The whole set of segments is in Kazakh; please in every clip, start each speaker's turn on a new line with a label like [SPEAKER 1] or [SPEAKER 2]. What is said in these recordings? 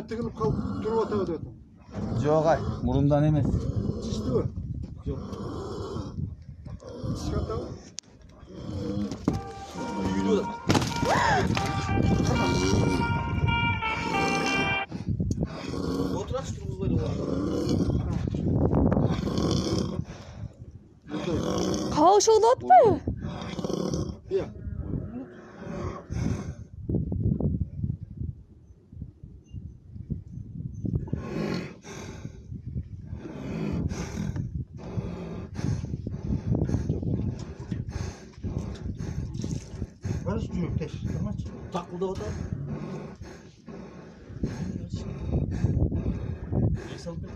[SPEAKER 1] тігіліп қалып тұрып атабы деп атам.
[SPEAKER 2] Жоқ ай, мұрындан емес.
[SPEAKER 1] Тишті бі? Жоқ. Тишкі атабы? Үйді отам. Отырақшы тұрғызбайды олар.
[SPEAKER 3] Қалай шығып отпы?
[SPEAKER 1] Иә. Barış жүрек теш. Тақылдап отыр. Салып кетті.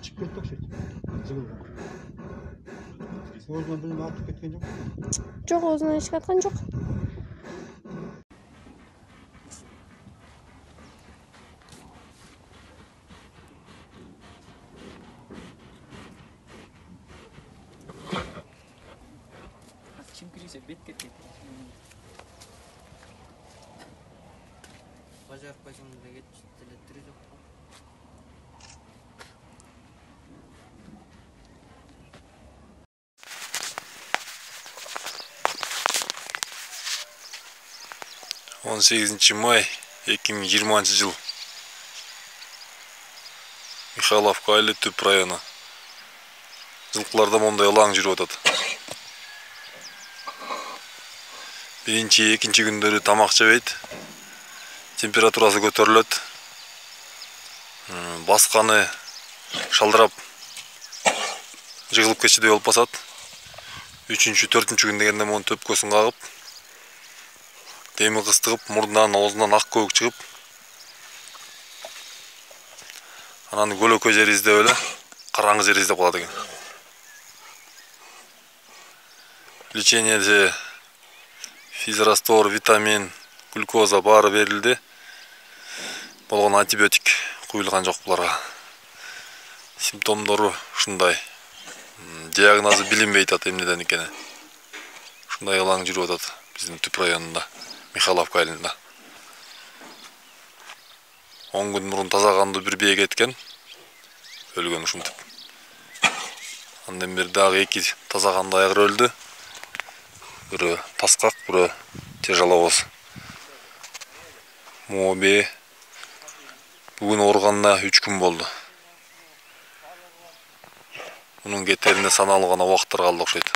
[SPEAKER 1] Çıkıp ketті оқшайды. Жығылған. Өзінен білім атып кеткен жоқ?
[SPEAKER 3] Жоқ, өзінен ешкі атқан жоқ.
[SPEAKER 4] Kim kirse bet ketken. Bajarıp başımıza geçti. Telettiri yok.
[SPEAKER 5] Он 8 май 2020 жыл. Михайловка айлы түп районы. Жылқыларда мондай алаң жүріп атат. Биринчи, экинчи күндөрү тамак жебейт. Температурасы көтөрүлөт. Басканы шалдырап жыгылып кетчүдөй болуп басат. 3-4 күн дегенде монун төпкөсүн кагып, деми кыстыгып, мурдунан, оозунан ак көбүк чыгып, анан көлөкө жер издеп эле караңгы жер издеп калат экен. Лечениеде физраствор, витамин, глюкоза баары берилди. Болгон антибиотик куюлган жок буларга. Симптомдору ушундай. Диагнозу билинбей атат эмнеден экени. Ушундай алаң жүрүп атат биздин түп районунда, Михайловка айылында. 10 күн мурун тазаганды бир бие кеткен, өлгөн ушинтип. Андан бери дагы 2 тазаганды айгыр өлдү. Бирөө таскак, бирөө тяжеловоз. Моби бүгүн ооруганына 3 күн болду. Мунун кетерине саналуу гана убакыттар калды окшойт.